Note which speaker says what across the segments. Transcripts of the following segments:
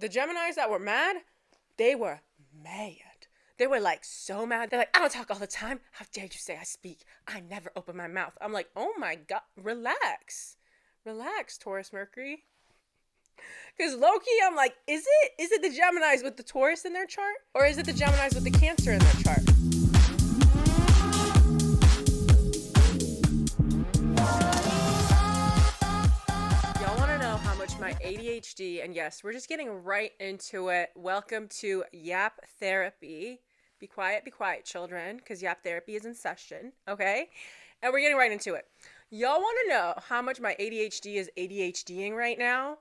Speaker 1: The Geminis that were mad, they were mad. They were like so mad. They're like, I don't talk all the time. How dare you say I speak? I never open my mouth. I'm like, oh my God, relax. Relax, Taurus Mercury. Because low-key, I'm like, is it the Geminis with the Taurus in their chart? Or is it the Geminis with the Cancer in their chart? Y'all want to know how much my ADHD, and yes, we're just getting right into it. Welcome to Yap Therapy. Be quiet, children, because Yap Therapy is in session, okay? And we're getting right into it. Y'all want to know how much my ADHD is ADHDing right now?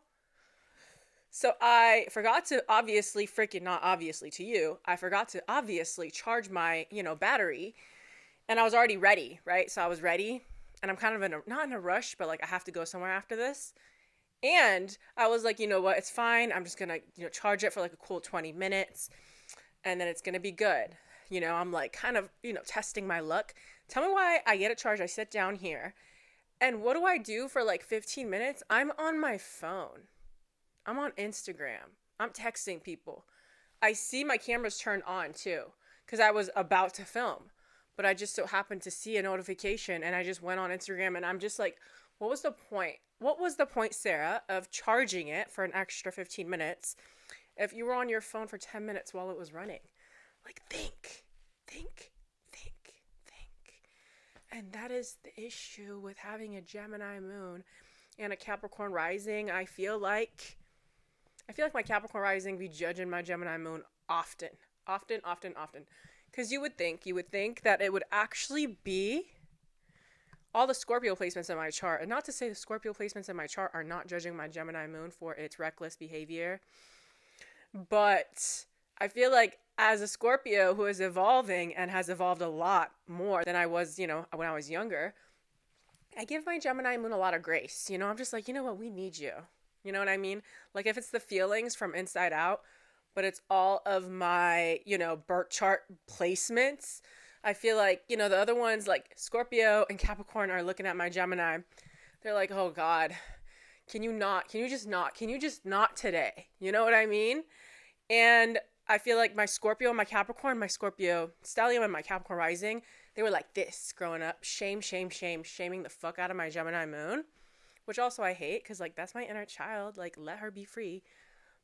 Speaker 1: So I forgot to obviously, not obviously to you, I forgot to obviously charge my, battery, and I was already ready, right? So I was ready, and I'm kind of not in a rush, but like I have to go somewhere after this. And I was like, you know what, it's fine. I'm just going to, charge it for like a cool 20 minutes, and then it's going to be good. I'm like kind of, testing my luck. Tell me why I get it charged. I sit down here, and what do I do for like 15 minutes? I'm on my phone. I'm on Instagram. I'm texting people. I see my camera's turned on too, because I was about to film, but I just so happened to see a notification, and I just went on Instagram, and I'm just like, what was the point? What was the point, Sarah, of charging it for an extra 15 minutes if you were on your phone for 10 minutes while it was running? Like, think. And that is the issue with having a Gemini moon and a Capricorn rising. I feel like my Capricorn rising be judging my Gemini moon often. Because you would think that it would actually be all the Scorpio placements in my chart. And not to say the Scorpio placements in my chart are not judging my Gemini moon for its reckless behavior. But I feel like as a Scorpio who is evolving and has evolved a lot more than I was, when I was younger, I give my Gemini moon a lot of grace. I'm just like, you know what? We need you. You know what I mean? Like if it's the feelings from inside out, but it's all of my, birth chart placements. I feel like, the other ones like Scorpio and Capricorn are looking at my Gemini. They're like, oh God, can you just not today? You know what I mean? And I feel like my Scorpio and my Capricorn, my Scorpio stellium and my Capricorn rising, they were like this growing up. Shaming the fuck out of my Gemini moon. Which also I hate, because, like, that's my inner child. Like, let her be free.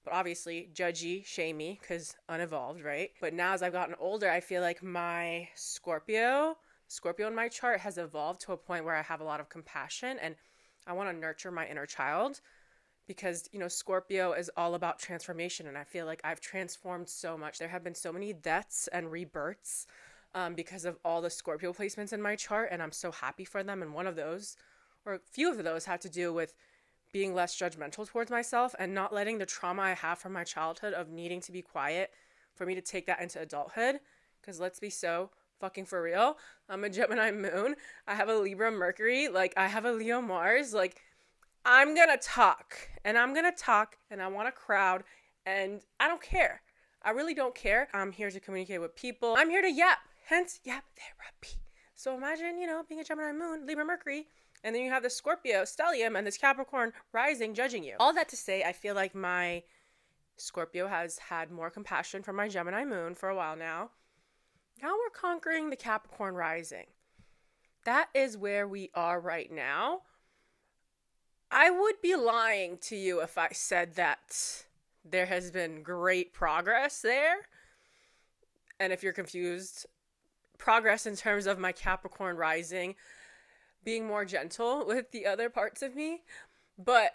Speaker 1: But obviously, judgy, shamey, because unevolved, right? But now as I've gotten older, I feel like my Scorpio in my chart has evolved to a point where I have a lot of compassion, and I want to nurture my inner child. Because, Scorpio is all about transformation, and I feel like I've transformed so much. There have been so many deaths and rebirths because of all the Scorpio placements in my chart, and I'm so happy for them. And one of those, or a few of those, had to do with being less judgmental towards myself and not letting the trauma I have from my childhood of needing to be quiet for me to take that into adulthood. Because let's be so fucking for real. I'm a Gemini moon. I have a Libra Mercury. Like, I have a Leo Mars. Like, I'm going to talk. And I want a crowd. And I don't care. I really don't care. I'm here to communicate with people. I'm here to yap. Hence, yap therapy. So imagine, being a Gemini moon, Libra Mercury, and then you have this Scorpio stellium and this Capricorn rising judging you. All that to say, I feel like my Scorpio has had more compassion for my Gemini moon for a while now. Now we're conquering the Capricorn rising. That is where we are right now. I would be lying to you if I said that there has been great progress there. And if you're confused, progress in terms of my Capricorn rising being more gentle with the other parts of me. But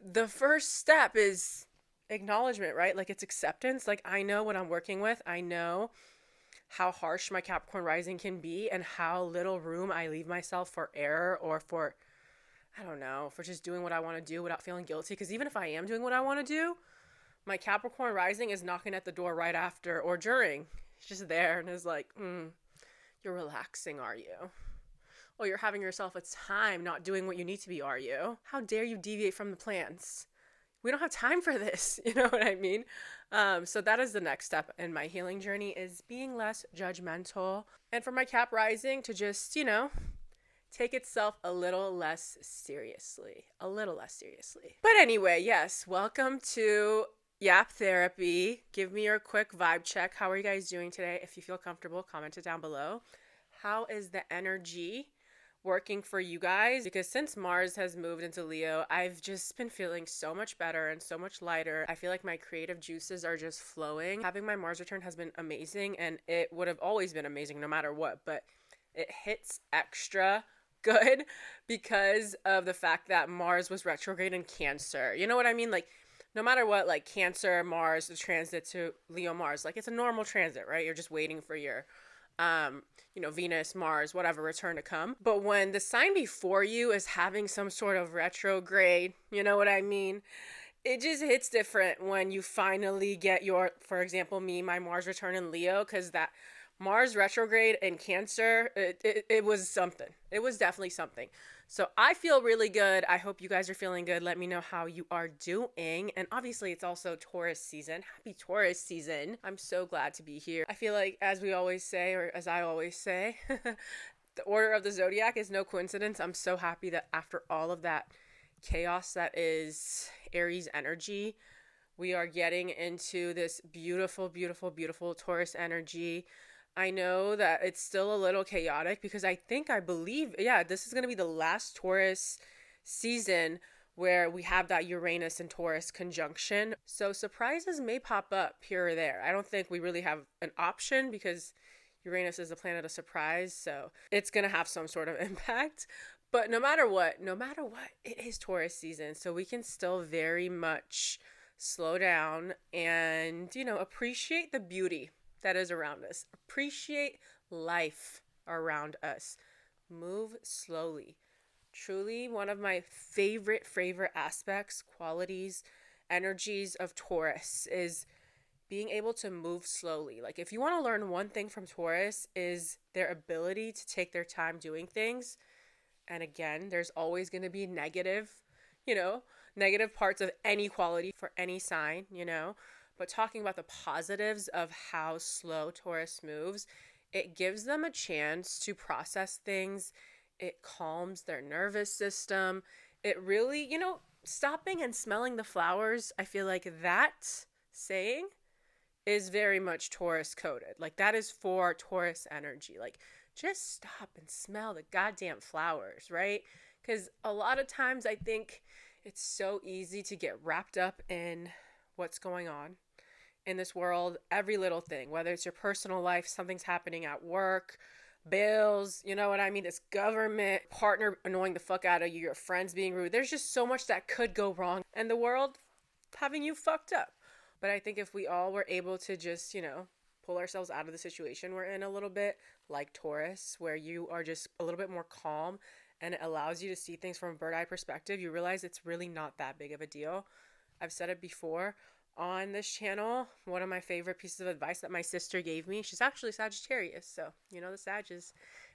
Speaker 1: the first step is acknowledgement, right? Like, it's acceptance. Like, I know what I'm working with. I know how harsh my Capricorn rising can be and how little room I leave myself for error or for, I don't know, for just doing what I want to do without feeling guilty. Because even if I am doing what I want to do, my Capricorn rising is knocking at the door right after or during. It's just there and is like, you're relaxing, are you? Or you're having yourself a time not doing what you need to be, are you? How dare you deviate from the plans? We don't have time for this. You know what I mean? So that is the next step in my healing journey, is being less judgmental. And for my Cap rising to just, take itself a little less seriously. But anyway, yes, welcome to Yap Therapy. Give me your quick vibe check. How are you guys doing today? If you feel comfortable, comment it down below. How is the energy working for you guys? Because since Mars has moved into Leo, I've just been feeling so much better and so much lighter. I feel like my creative juices are just flowing. Having my Mars return has been amazing, and it would have always been amazing no matter what, but it hits extra good because of the fact that Mars was retrograde in Cancer. You know what I mean? Like, no matter what, like Cancer, Mars, the transit to Leo, Mars, like it's a normal transit, right? You're just waiting for your Venus, Mars, whatever return to come. But when the sign before you is having some sort of retrograde, you know what I mean? It just hits different when you finally get your, for example, me, my Mars return in Leo, because that Mars retrograde in Cancer, it was something. It was definitely something. So I feel really good. I hope you guys are feeling good. Let me know how you are doing. And obviously it's also Taurus season. Happy Taurus season. I'm so glad to be here. I feel like, as we always say, or as I always say, the order of the Zodiac is no coincidence. I'm so happy that after all of that chaos that is Aries energy, we are getting into this beautiful, beautiful, beautiful Taurus energy. I know that it's still a little chaotic because I believe, this is going to be the last Taurus season where we have that Uranus and Taurus conjunction. So surprises may pop up here or there. I don't think we really have an option because Uranus is the planet of surprise. So it's going to have some sort of impact. But no matter what, it is Taurus season. So we can still very much slow down and, appreciate the beauty that is around us. Appreciate life around us. Move slowly. Truly one of my favorite aspects, qualities, energies of Taurus is being able to move slowly. Like, if you want to learn one thing from Taurus, is their ability to take their time doing things. And again, there's always going to be negative parts of any quality for any sign, But talking about the positives of how slow Taurus moves, it gives them a chance to process things. It calms their nervous system. It really, stopping and smelling the flowers, I feel like that saying is very much Taurus coded. Like, that is for Taurus energy. Like, just stop and smell the goddamn flowers, right? Because a lot of times I think it's so easy to get wrapped up in what's going on in this world, every little thing, whether it's your personal life, something's happening at work, bills, you know what I mean? This government, partner annoying the fuck out of you, your friends being rude. There's just so much that could go wrong and the world having you fucked up. But I think if we all were able to just, pull ourselves out of the situation we're in a little bit, like Taurus, where you are just a little bit more calm and it allows you to see things from a bird-eye perspective, you realize it's really not that big of a deal. I've said it before on this channel. One of my favorite pieces of advice that my sister gave me, she's actually Sagittarius, so the Sagittarius,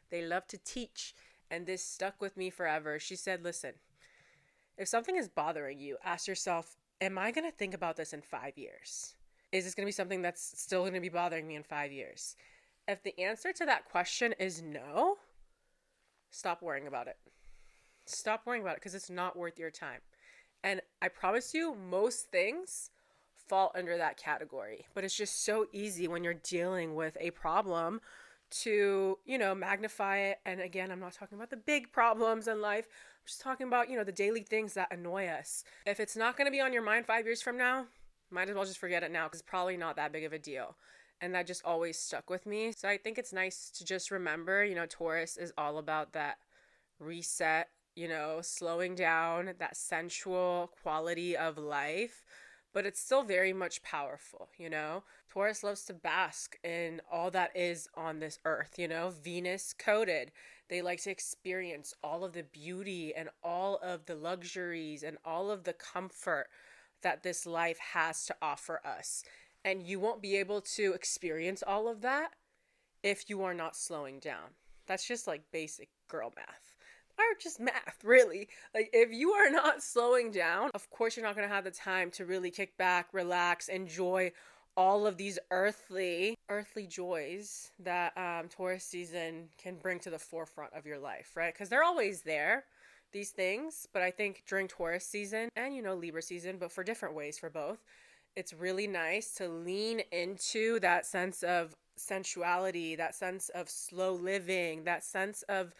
Speaker 1: they love to teach, and this stuck with me forever. She said, listen, if something is bothering you, ask yourself, am I going to think about this in 5 years? Is this going to be something that's still going to be bothering me in 5 years? If the answer to that question is no, stop worrying about it. Stop worrying about it because it's not worth your time. And I promise you, most things fall under that category. But it's just so easy when you're dealing with a problem to, magnify it. And again, I'm not talking about the big problems in life. I'm just talking about, the daily things that annoy us. If it's not going to be on your mind 5 years from now, might as well just forget it now because it's probably not that big of a deal. And that just always stuck with me. So I think it's nice to just remember, Taurus is all about that reset, slowing down, that sensual quality of life. But it's still very much powerful, Taurus loves to bask in all that is on this earth, Venus coded. They like to experience all of the beauty and all of the luxuries and all of the comfort that this life has to offer us. And you won't be able to experience all of that if you are not slowing down. That's just like basic girl math. Or just math, really. Like, if you are not slowing down, of course you're not going to have the time to really kick back, relax, enjoy all of these earthly joys that Taurus season can bring to the forefront of your life, right? Because they're always there, these things. But I think during Taurus season and, Libra season, but for different ways for both, it's really nice to lean into that sense of sensuality, that sense of slow living, that sense of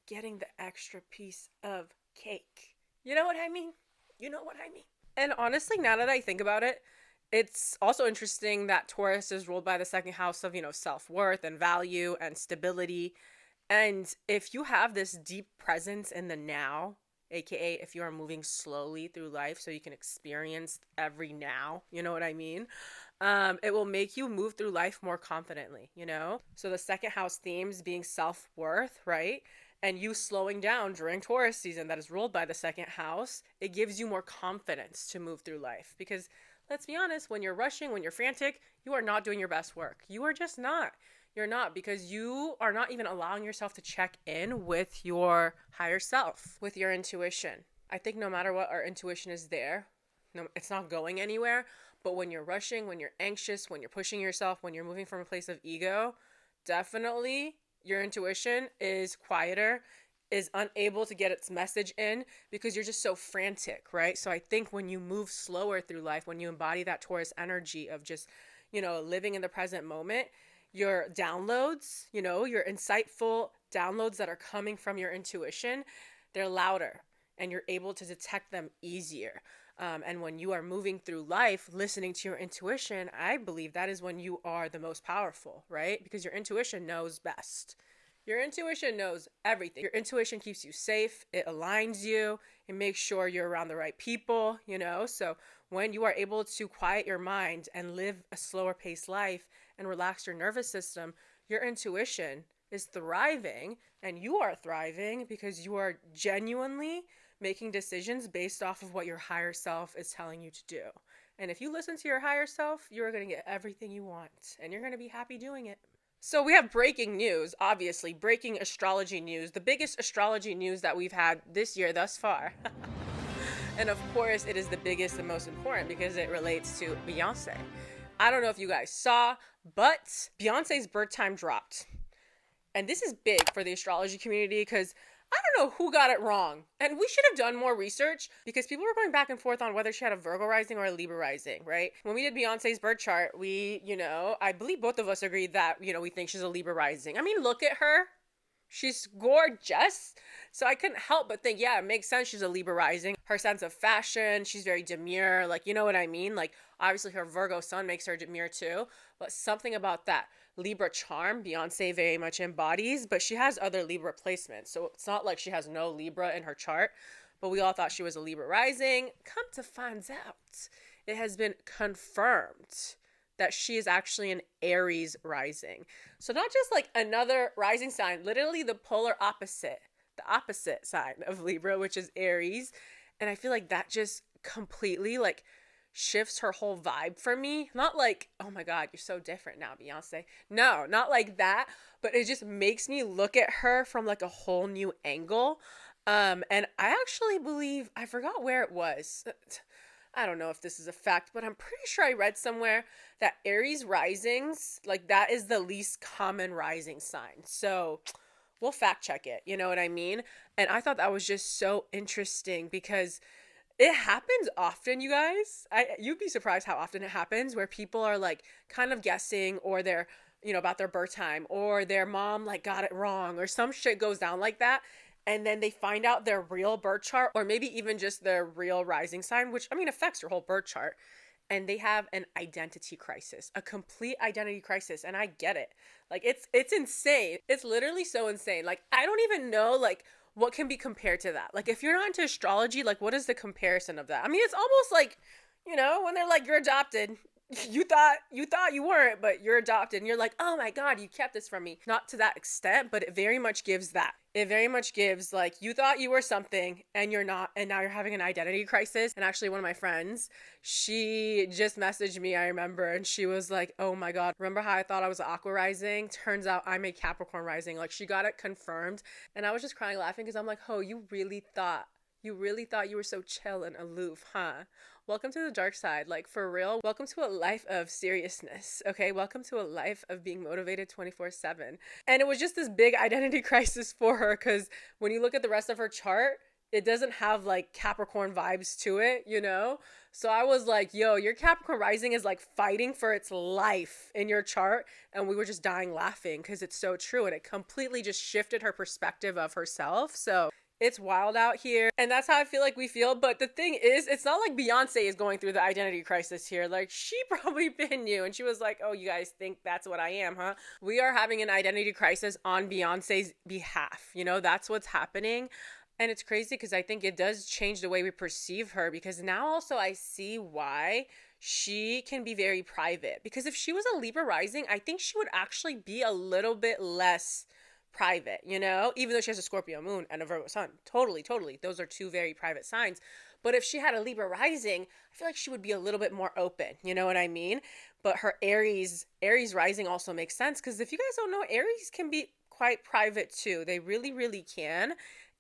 Speaker 1: getting the extra piece of cake. You know what I mean? You know what I mean? And honestly, now that I think about it, it's also interesting that Taurus is ruled by the second house of, self-worth and value and stability. And if you have this deep presence in the now, aka if you are moving slowly through life so you can experience every now, you know what I mean? It will make you move through life more confidently, So the second house themes being self-worth, right? And you slowing down during Taurus season that is ruled by the second house, it gives you more confidence to move through life. Because let's be honest, when you're rushing, when you're frantic, you are not doing your best work. You are just not. You're not, because you are not even allowing yourself to check in with your higher self, with your intuition. I think no matter what, our intuition is there. No, it's not going anywhere. But when you're rushing, when you're anxious, when you're pushing yourself, when you're moving from a place of ego, definitely your intuition is quieter, is unable to get its message in because you're just so frantic, right? So I think when you move slower through life, when you embody that Taurus energy of just, living in the present moment, your downloads, your insightful downloads that are coming from your intuition, they're louder and you're able to detect them easier. And when you are moving through life, listening to your intuition, I believe that is when you are the most powerful, right? Because your intuition knows best. Your intuition knows everything. Your intuition keeps you safe. It aligns you. It makes sure you're around the right people, So when you are able to quiet your mind and live a slower paced life and relax your nervous system, your intuition is thriving and you are thriving because you are genuinely making decisions based off of what your higher self is telling you to do. And if you listen to your higher self, you're going to get everything you want and you're going to be happy doing it. So we have breaking news, obviously, breaking astrology news, the biggest astrology news that we've had this year thus far. And of course, it is the biggest and most important because it relates to Beyonce. I don't know if you guys saw, but Beyonce's birth time dropped. And this is big for the astrology community because I don't know who got it wrong. And we should have done more research because people were going back and forth on whether she had a Virgo rising or a Libra rising, right? When we did Beyonce's birth chart, we, I believe both of us agreed that, we think she's a Libra rising. I mean, look at her. She's gorgeous. So I couldn't help but think, yeah, it makes sense she's a Libra rising. Her sense of fashion, she's very demure. Like, you know what I mean? Like, obviously her Virgo sun makes her demure too. But something about that Libra charm, Beyonce very much embodies, but she has other Libra placements. So it's not like she has no Libra in her chart, but we all thought she was a Libra rising. Come to find out, it has been confirmed that she is actually an Aries rising. So not just like another rising sign, literally the polar opposite, the opposite sign of Libra, which is Aries. And I feel like that just completely like shifts her whole vibe for me. Not like, oh my God, you're so different now, Beyonce. No, not like that. But it just makes me look at her from like a whole new angle. And I actually believe, I forgot where it was. I don't know if this is a fact, but I'm pretty sure I read somewhere that Aries risings, like that is the least common rising sign. So we'll fact check it. You know what I mean? And I thought that was just so interesting because it happens often, you guys. You'd be surprised how often it happens where people are like kind of guessing or they're, about their birth time or their mom like got it wrong or some shit goes down like that. And then they find out their real birth chart or maybe even just their real rising sign, which affects your whole birth chart. And they have an identity crisis, a complete identity crisis. And I get it. Like it's insane. It's literally so insane. Like I don't even know like what can be compared to that. Like if you're not into astrology, like what is the comparison of that? It's almost like, when they're like, you're adopted. You thought you weren't, but you're adopted and you're like, oh my God, you kept this from me. Not to that extent, but it very much gives that. It very much gives like, you thought you were something and you're not, and now you're having an identity crisis. And actually one of my friends, she just messaged me, I remember, and she was like, oh my God, remember how I thought I was Aqua rising? Turns out I'm a Capricorn rising. Like she got it confirmed. And I was just crying laughing because I'm like, oh, you really thought you were so chill and aloof, huh? Welcome to the dark side. Like for real, welcome to a life of seriousness, okay? Welcome to a life of being motivated 24/7. And it was just this big identity crisis for her because when you look at the rest of her chart, it doesn't have like Capricorn vibes to it, So I was like, yo, your Capricorn rising is like fighting for its life in your chart. And we were just dying laughing because it's so true. And it completely just shifted her perspective of herself. So it's wild out here. And that's how I feel like we feel. But the thing is, it's not like Beyonce is going through the identity crisis here. Like, she probably been you. And she was like, oh, you guys think that's what I am, huh? We are having an identity crisis on Beyonce's behalf. You know, that's what's happening. And it's crazy because I think it does change the way we perceive her, because now also I see why she can be very private. Because if she was a Libra rising, I think she would actually be a little bit less private, you know, even though she has a Scorpio moon and a Virgo sun. Totally. Those are two very private signs. But if she had a Libra rising, I feel like she would be a little bit more open. You know what I mean? But her Aries rising also makes sense, because if you guys don't know, Aries can be quite private too. They really, really can.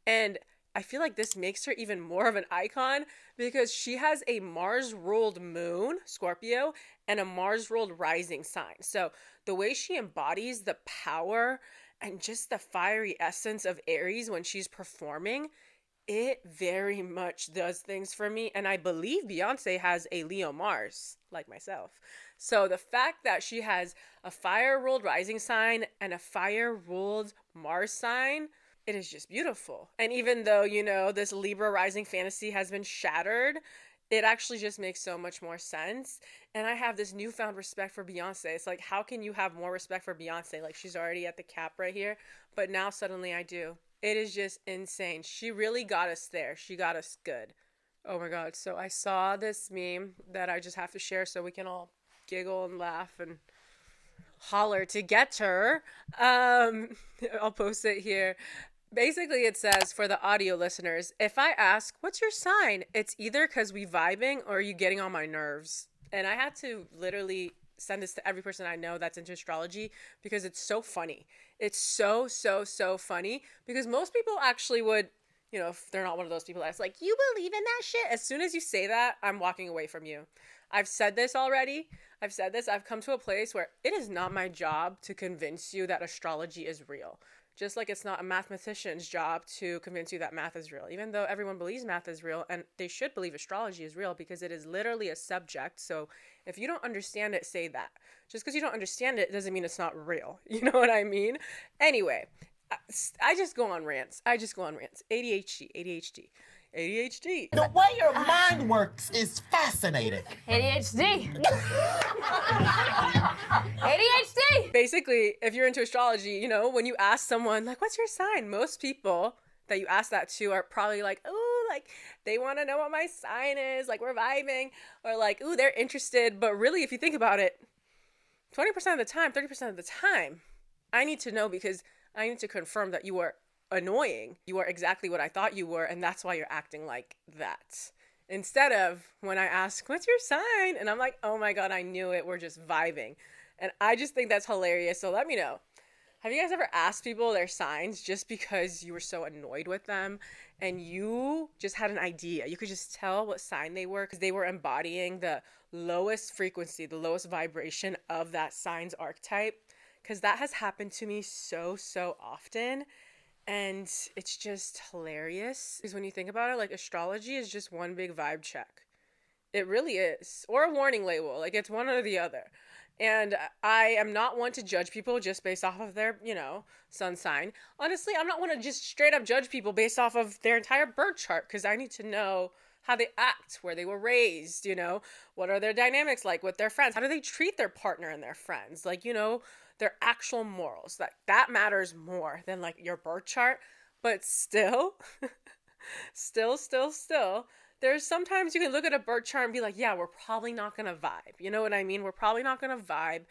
Speaker 1: And I feel like this makes her even more of an icon because she has a Mars-ruled moon, Scorpio, and a Mars-ruled rising sign. So the way she embodies the power and just the fiery essence of Aries when she's performing, it very much does things for me. And I believe Beyonce has a Leo Mars, like myself. So the fact that she has a fire-ruled rising sign and a fire-ruled Mars sign, it is just beautiful. And even though, you know, this Libra rising fantasy has been shattered, it actually just makes so much more sense. And I have this newfound respect for Beyonce. It's like, how can you have more respect for Beyonce? Like, she's already at the cap right here, but now suddenly I do. It is just insane. She really got us there. She got us good. Oh my God. So I saw this meme that I just have to share so we can all giggle and laugh and holler to get her. I'll post it here. Basically, it says, for the audio listeners, if I ask, what's your sign? It's either because we vibing or are you getting on my nerves? And I had to literally send this to every person I know that's into astrology because it's so funny. It's so funny, because most people actually would, you know, if they're not one of those people that's like, you believe in that shit? As soon as you say that, I'm walking away from you. I've said this already. I've come to a place where it is not my job to convince you that astrology is real. Just like it's not a mathematician's job to convince you that math is real, even though everyone believes math is real, and they should believe astrology is real because it is literally a subject. So if you don't understand it, say that. Just because you don't understand it doesn't mean it's not real. You know what I mean? Anyway, I just go on rants. ADHD.
Speaker 2: The way your mind works is fascinating.
Speaker 3: ADHD. ADHD.
Speaker 1: Basically, if you're into astrology, you know, when you ask someone, like, what's your sign? Most people that you ask that to are probably like, oh, like, they want to know what my sign is. Like, we're vibing. Or like, ooh, they're interested. But really, if you think about it, 20% of the time, 30% of the time, I need to know because I need to confirm that you are annoying. You are exactly what I thought you were, and that's why you're acting like that. Instead of when I ask, what's your sign? And I'm like, oh my God, I knew it. We're just vibing. And I just think that's hilarious. So let me know. Have you guys ever asked people their signs just because you were so annoyed with them and you just had an idea? You could just tell what sign they were because they were embodying the lowest frequency, the lowest vibration of that sign's archetype. Because that has happened to me so often. And it's just hilarious because when you think about it, like, astrology is just one big vibe check. It really is. Or a warning label. Like, it's one or the other. And I am not one to judge people just based off of their, you know, sun sign. Honestly, I'm not one to just straight up judge people based off of their entire birth chart, because I need to know how they act, where they were raised, you know, what are their dynamics like with their friends? How do they treat their partner and their friends? Like, you know, their actual morals. That matters more than like your birth chart. But still, there's sometimes you can look at a birth chart and be like, yeah, we're probably not going to vibe. You know what I mean? We're probably not going to vibe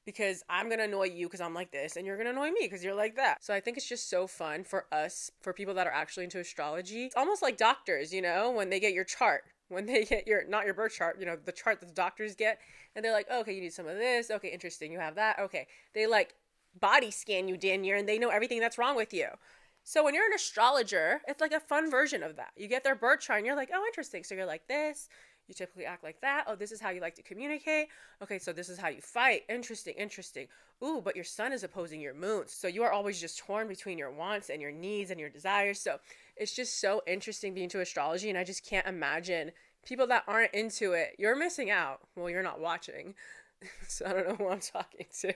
Speaker 1: because I'm going to annoy you because I'm like this and you're going to annoy me because you're like that. So I think it's just so fun for us, for people that are actually into astrology. It's almost like doctors, you know, when they get your chart, when they get not your birth chart, you know, the chart that the doctors get, and they're like, oh, okay, you need some of this. Okay, interesting. You have that. Okay. They like body scan you, Daniel, and they know everything that's wrong with you. So when you're an astrologer, it's like a fun version of that. You get their birth chart and you're like, oh, interesting. So you're like this. You typically act like that. Oh, this is how you like to communicate. Okay, so this is how you fight. Interesting. Ooh, but your sun is opposing your moon. So you are always just torn between your wants and your needs and your desires. So it's just so interesting being into astrology. And I just can't imagine People that aren't into it, you're missing out. Well, you're not watching. So I don't know who I'm talking to.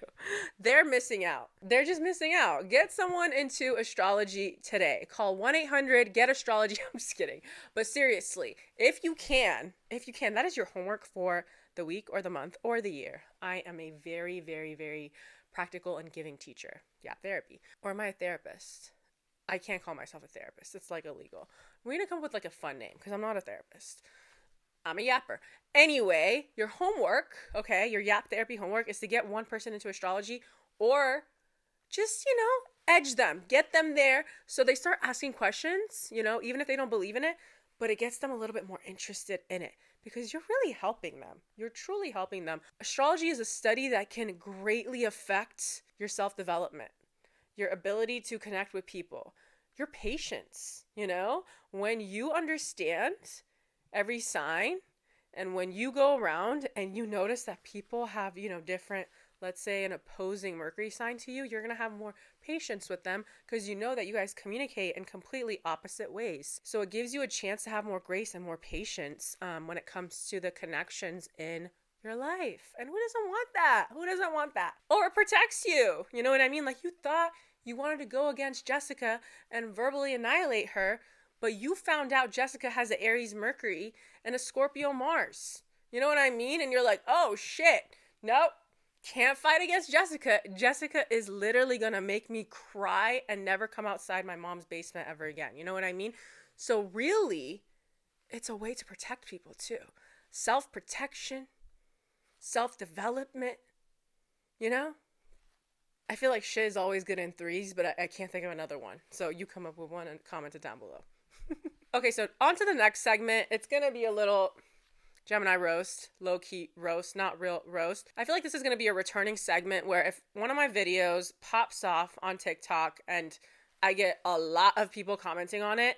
Speaker 1: They're missing out. They're just missing out. Get someone into astrology today. Call 1-800-GET-ASTROLOGY. I'm just kidding. But seriously, if you can, that is your homework for the week or the month or the year. I am a very, very, very practical and giving teacher. Yeah, therapy. Or am I a therapist? I can't call myself a therapist. It's like illegal. We're going to come up with like a fun name because I'm not a therapist. I'm a yapper. Anyway, your homework, okay, your yap therapy homework is to get one person into astrology or just, edge them. Get them there so they start asking questions, even if they don't believe in it, but it gets them a little bit more interested in it because you're really helping them. You're truly helping them. Astrology is a study that can greatly affect your self-development, your ability to connect with people, your patience, when you understand every sign, and when you go around and you notice that people have, different, let's say an opposing Mercury sign to you, you're going to have more patience with them because you know that you guys communicate in completely opposite ways. So it gives you a chance to have more grace and more patience when it comes to the connections in your life. And who doesn't want that? Who doesn't want that? Or it protects you. You know what I mean? Like you thought you wanted to go against Jessica and verbally annihilate her, but you found out Jessica has an Aries Mercury and a Scorpio Mars. You know what I mean? And you're like, oh shit, nope, can't fight against Jessica. Jessica is literally gonna make me cry and never come outside my mom's basement ever again. You know what I mean? So really, it's a way to protect people too. Self-protection, self-development, I feel like shit is always good in threes, but I can't think of another one. So you come up with one and comment it down below. Okay, so on to the next segment. It's going to be a little Gemini roast, low-key roast, not real roast. I feel like this is going to be a returning segment where if one of my videos pops off on TikTok and I get a lot of people commenting on it,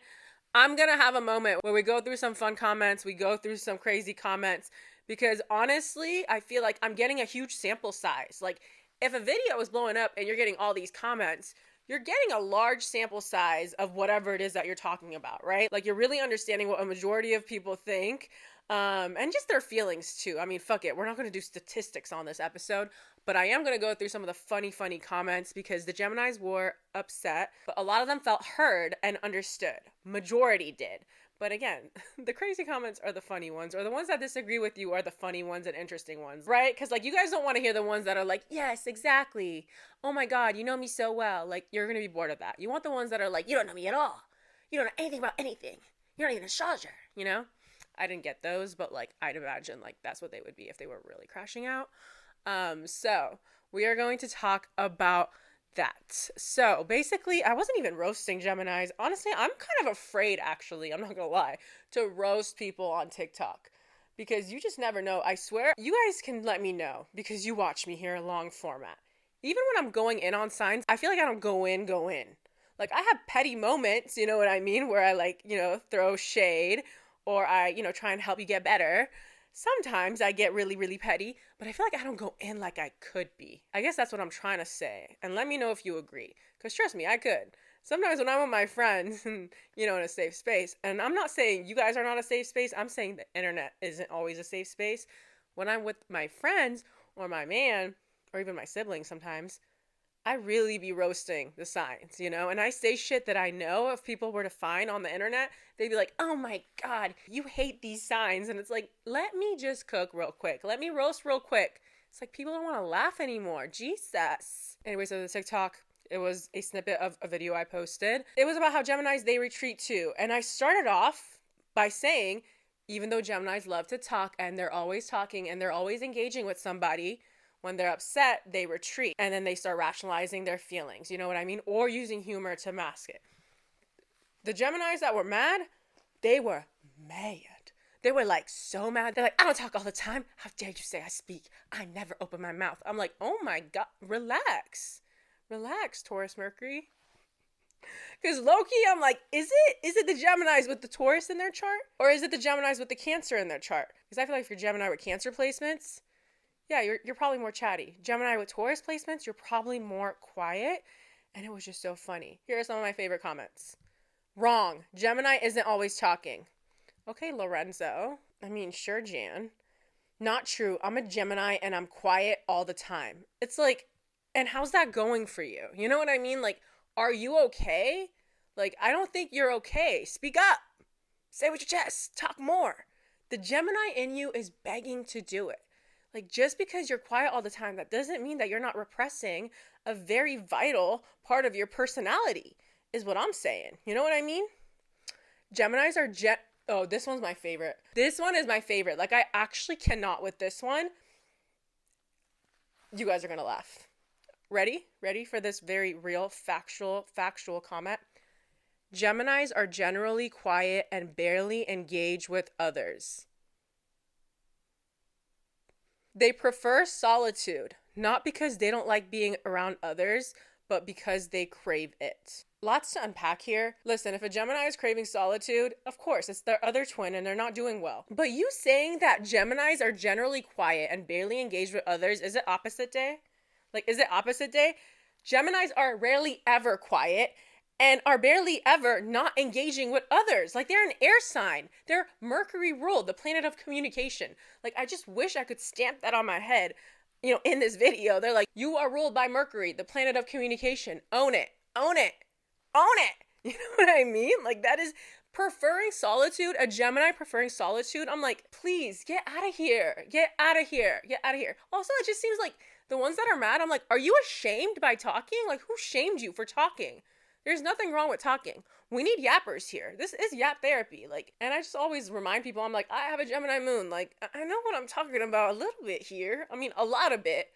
Speaker 1: I'm going to have a moment where we go through some fun comments, we go through some crazy comments, because honestly, I feel like I'm getting a huge sample size. Like, if a video is blowing up and you're getting all these comments, you're getting a large sample size of whatever it is that you're talking about, right? Like, you're really understanding what a majority of people think, and just their feelings too. I mean, fuck it. We're not going to do statistics on this episode, but I am going to go through some of the funny comments because the Geminis were upset, but a lot of them felt heard and understood. Majority did. But again, the crazy comments are the funny ones, or the ones that disagree with you are the funny ones and interesting ones, right? Because, like, you guys don't want to hear the ones that are like, yes, exactly. Oh my God, you know me so well. Like, you're going to be bored of that. You want the ones that are like, you don't know me at all. You don't know anything about anything. You're not even an astrologer, I didn't get those, but, like, I'd imagine, like, that's what they would be if they were really crashing out. So we are going to talk about that. So basically, I wasn't even roasting Geminis. Honestly, I'm kind of afraid, actually, I'm not gonna lie, to roast people on TikTok because you just never know. I swear, you guys can let me know because you watch me here, long format. Even when I'm going in on signs, I feel like I don't go in. Like, I have petty moments, you know what I mean, where I, like, throw shade or I, try and help you get better. Sometimes I get really, really petty, but I feel like I don't go in like I could be. I guess that's what I'm trying to say. And let me know if you agree. Because trust me, I could. Sometimes when I'm with my friends, in a safe space, and I'm not saying you guys are not a safe space, I'm saying the internet isn't always a safe space. When I'm with my friends or my man, or even my siblings sometimes, I really be roasting the signs, and I say shit that I know if people were to find on the internet, they'd be like, oh my God, you hate these signs. And it's like, let me just cook real quick. Let me roast real quick. It's like, people don't want to laugh anymore. Jesus. Anyway, so the TikTok, it was a snippet of a video I posted. It was about how Geminis, they retreat too. And I started off by saying, even though Geminis love to talk and they're always talking and they're always engaging with somebody, when they're upset, they retreat and then they start rationalizing their feelings. You know what I mean? Or using humor to mask it. The Geminis that were mad, they were mad. They were like so mad. They're like, I don't talk all the time. How dare you say I speak? I never open my mouth. I'm like, oh my God, relax. Relax, Taurus Mercury. Because low-key, I'm like, is it the Geminis with the Taurus in their chart? Or is it the Geminis with the Cancer in their chart? Because I feel like if you're Gemini with Cancer placements, yeah, you're probably more chatty. Gemini with Taurus placements, you're probably more quiet. And it was just so funny. Here are some of my favorite comments. Wrong. Gemini isn't always talking. Okay, Lorenzo. I mean, sure, Jan. Not true. I'm a Gemini and I'm quiet all the time. It's like, and how's that going for you? You know what I mean? Like, are you okay? Like, I don't think you're okay. Speak up. Say with your chest. Talk more. The Gemini in you is begging to do it. Like, just because you're quiet all the time, that doesn't mean that you're not repressing a very vital part of your personality, is what I'm saying. You know what I mean? Geminis are oh, this one's my favorite. This one is my favorite. Like, I actually cannot with this one. You guys are gonna laugh. Ready? Ready for this very real, factual comment? Geminis are generally quiet and barely engage with others. They prefer solitude, not because they don't like being around others, but because they crave it. Lots to unpack here. Listen, if a Gemini is craving solitude, of course, it's their other twin and they're not doing well. But you saying that Geminis are generally quiet and barely engage with others, is it opposite day? Like, is it opposite day? Geminis are rarely ever quiet and are barely ever not engaging with others. Like, they're an air sign. They're Mercury ruled, the planet of communication. Like, I just wish I could stamp that on my head. You know, in this video, they're like, you are ruled by Mercury, the planet of communication. Own it. Own it. Own it. You know what I mean? Like, that is preferring solitude, a Gemini preferring solitude. I'm like, please get out of here. Get out of here. Get out of here. Also, it just seems like the ones that are mad, I'm like, are you ashamed by talking? Like, who shamed you for talking? There's nothing wrong with talking. We need yappers here. This is yap therapy. Like, and I just always remind people, I'm like, I have a Gemini moon. Like, I know what I'm talking about a little bit here. I mean, a lot of bit.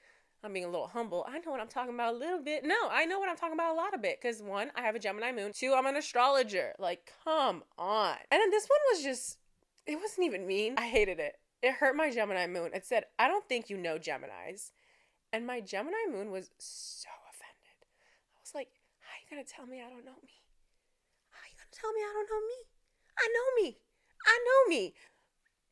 Speaker 1: I'm being a little humble. I know what I'm talking about a little bit. No, I know what I'm talking about a lot of bit. Because one, I have a Gemini moon. Two, I'm an astrologer. Like, come on. And then this one was just, it wasn't even mean. I hated it. It hurt my Gemini moon. It said, I don't think you know Geminis. And my Gemini moon was so offended. I was like, how are you going to tell me I don't know me? How are you going to tell me I don't know me? I know me. I know me.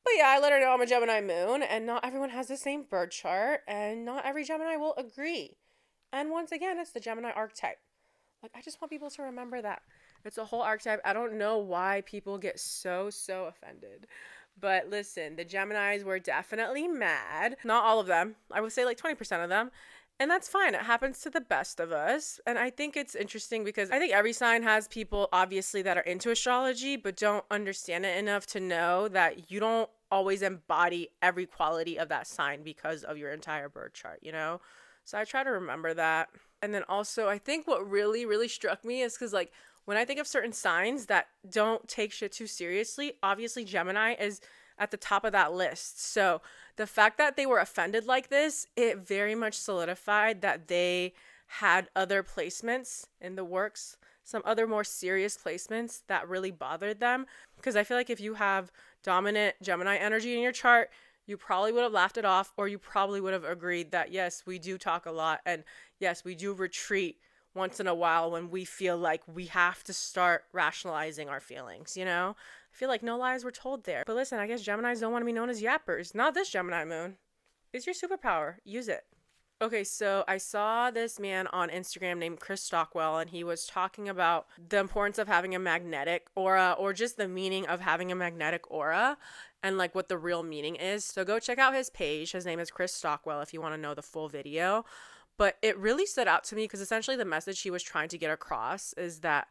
Speaker 1: But yeah, I let her know I'm a Gemini moon, and not everyone has the same birth chart, and not every Gemini will agree. And once again, it's the Gemini archetype. Like, I just want people to remember that. It's a whole archetype. I don't know why people get so offended. But listen, the Geminis were definitely mad. Not all of them. I would say like 20% of them. And that's fine. It happens to the best of us. And I think it's interesting because I think every sign has people, obviously, that are into astrology, but don't understand it enough to know that you don't always embody every quality of that sign because of your entire birth chart, you know? So I try to remember that. And then also, I think what really struck me is because, like, when I think of certain signs that don't take shit too seriously, obviously Gemini is at the top of that list. So the fact that they were offended like this, it very much solidified that they had other placements in the works, some other more serious placements that really bothered them. Because I feel like if you have dominant Gemini energy in your chart, you probably would have laughed it off, or you probably would have agreed that, yes, we do talk a lot, and yes, we do retreat once in a while when we feel like we have to start rationalizing our feelings, you know? I feel like no lies were told there. But listen, I guess Geminis don't want to be known as yappers. Not this Gemini moon. It's your superpower. Use it. Okay, so I saw this man on Instagram named Chris Stockwell, and he was talking about the importance of having a magnetic aura, or just the meaning of having a magnetic aura, and like what the real meaning is. So go check out his page. His name is Chris Stockwell if you want to know the full video. But it really stood out to me because essentially the message he was trying to get across is that,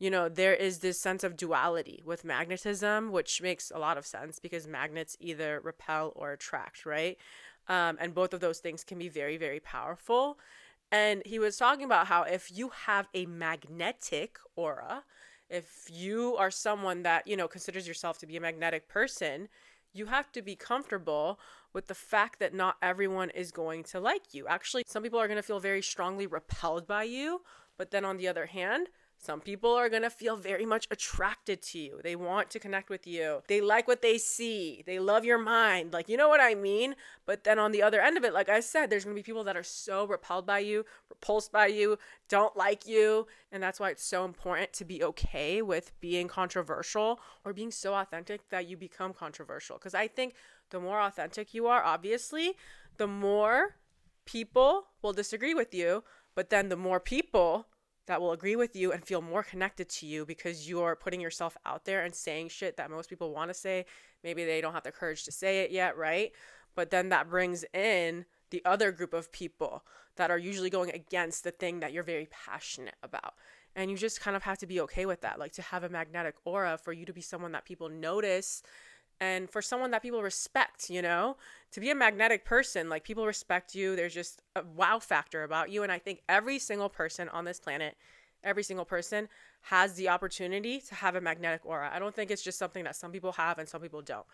Speaker 1: you know, there is this sense of duality with magnetism, which makes a lot of sense because magnets either repel or attract, right? And both of those things can be very powerful. And he was talking about how if you have a magnetic aura, if you are someone that, you know, considers yourself to be a magnetic person, you have to be comfortable with the fact that not everyone is going to like you. Actually, some people are going to feel very strongly repelled by you, but then on the other hand, some people are going to feel very much attracted to you. They want to connect with you. They like what they see. They love your mind. Like, you know what I mean? But then on the other end of it, like I said, there's going to be people that are so repelled by you, repulsed by you, don't like you. And that's why it's so important to be okay with being controversial or being so authentic that you become controversial. Because I think the more authentic you are, obviously, the more people will disagree with you. But then the more people that will agree with you and feel more connected to you because you're putting yourself out there and saying shit that most people want to say. Maybe they don't have the courage to say it yet, right? But then that brings in the other group of people that are usually going against the thing that you're very passionate about. And you just kind of have to be okay with that. Like, to have a magnetic aura, for you to be someone that people notice and for someone that people respect, you know, to be a magnetic person, like, people respect you. There's just a wow factor about you. And I think every single person on this planet, every single person has the opportunity to have a magnetic aura. I don't think it's just something that some people have and some people don't.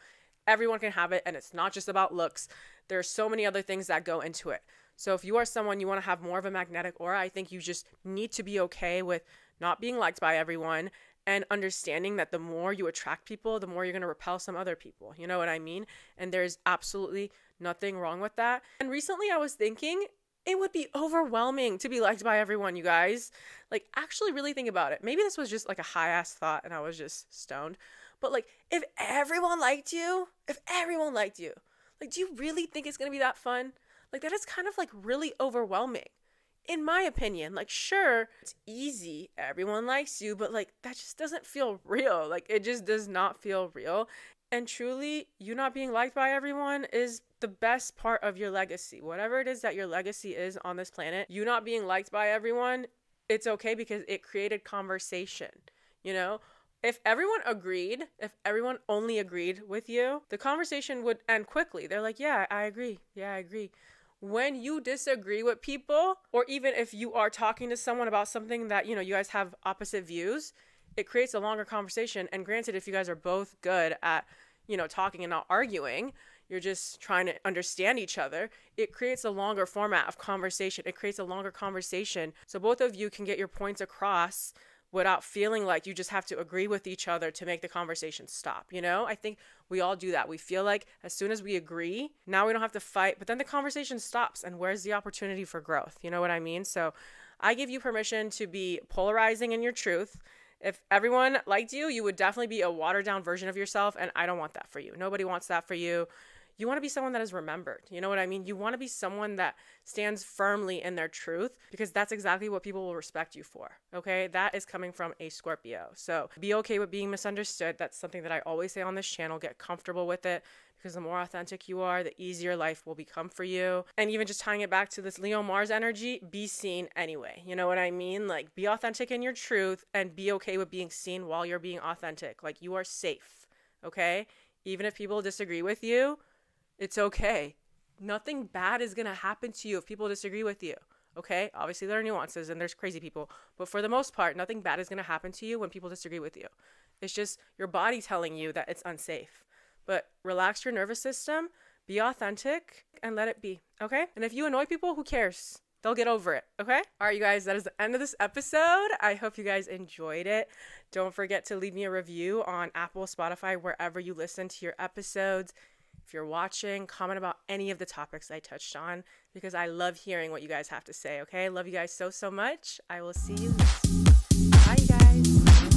Speaker 1: Everyone can have it, and it's not just about looks. There's so many other things that go into it. So if you are someone, you want to have more of a magnetic aura, I think you just need to be okay with not being liked by everyone and understanding that the more you attract people, the more you're going to repel some other people. You know what I mean? And there's absolutely nothing wrong with that. And recently I was thinking it would be overwhelming to be liked by everyone, you guys. Like, actually really think about it. Maybe this was just like a high-ass thought and I was just stoned. But like, if everyone liked you, like, do you really think it's going to be that fun? Like, that is kind of like really overwhelming, in my opinion. Like, sure, it's easy, everyone likes you, but like, that just doesn't feel real. Like, it just does not feel real. And truly, you not being liked by everyone is the best part of your legacy. Whatever it is that your legacy is on this planet, you not being liked by everyone, it's okay because it created conversation, you know? If everyone agreed, if everyone only agreed with you, the conversation would end quickly. They're like, yeah, I agree. Yeah, I agree. When you disagree with people, or even if you are talking to someone about something that, you know, you guys have opposite views, it creates a longer conversation. And granted, if you guys are both good at, you know, talking and not arguing, you're just trying to understand each other, it creates a longer format of conversation. It creates a longer conversation so both of you can get your points across without feeling like you just have to agree with each other to make the conversation stop, you know? I think we all do that. We feel like as soon as we agree, now we don't have to fight, but then the conversation stops, and where's the opportunity for growth? You know what I mean? So I give you permission to be polarizing in your truth. If everyone liked you, you would definitely be a watered down version of yourself, and I don't want that for you. Nobody wants that for you. You want to be someone that is remembered. You know what I mean? You want to be someone that stands firmly in their truth, because that's exactly what people will respect you for. Okay? That is coming from a Scorpio. So be okay with being misunderstood. That's something that I always say on this channel. Get comfortable with it, because the more authentic you are, the easier life will become for you. And even just tying it back to this Leo Mars energy, be seen anyway. You know what I mean? Like, be authentic in your truth and be okay with being seen while you're being authentic. Like, you are safe. Okay? Even if people disagree with you, it's okay. Nothing bad is going to happen to you if people disagree with you, okay? Obviously, there are nuances and there's crazy people, but for the most part, nothing bad is going to happen to you when people disagree with you. It's just your body telling you that it's unsafe. But relax your nervous system, be authentic, and let it be, okay? And if you annoy people, who cares? They'll get over it, okay? All right, you guys, that is the end of this episode. I hope you guys enjoyed it. Don't forget to leave me a review on Apple, Spotify, wherever you listen to your episodes. If you're watching, comment about any of the topics I touched on, because I love hearing what you guys have to say, okay? Love you guys so, so much. I will see you next. Bye, you guys.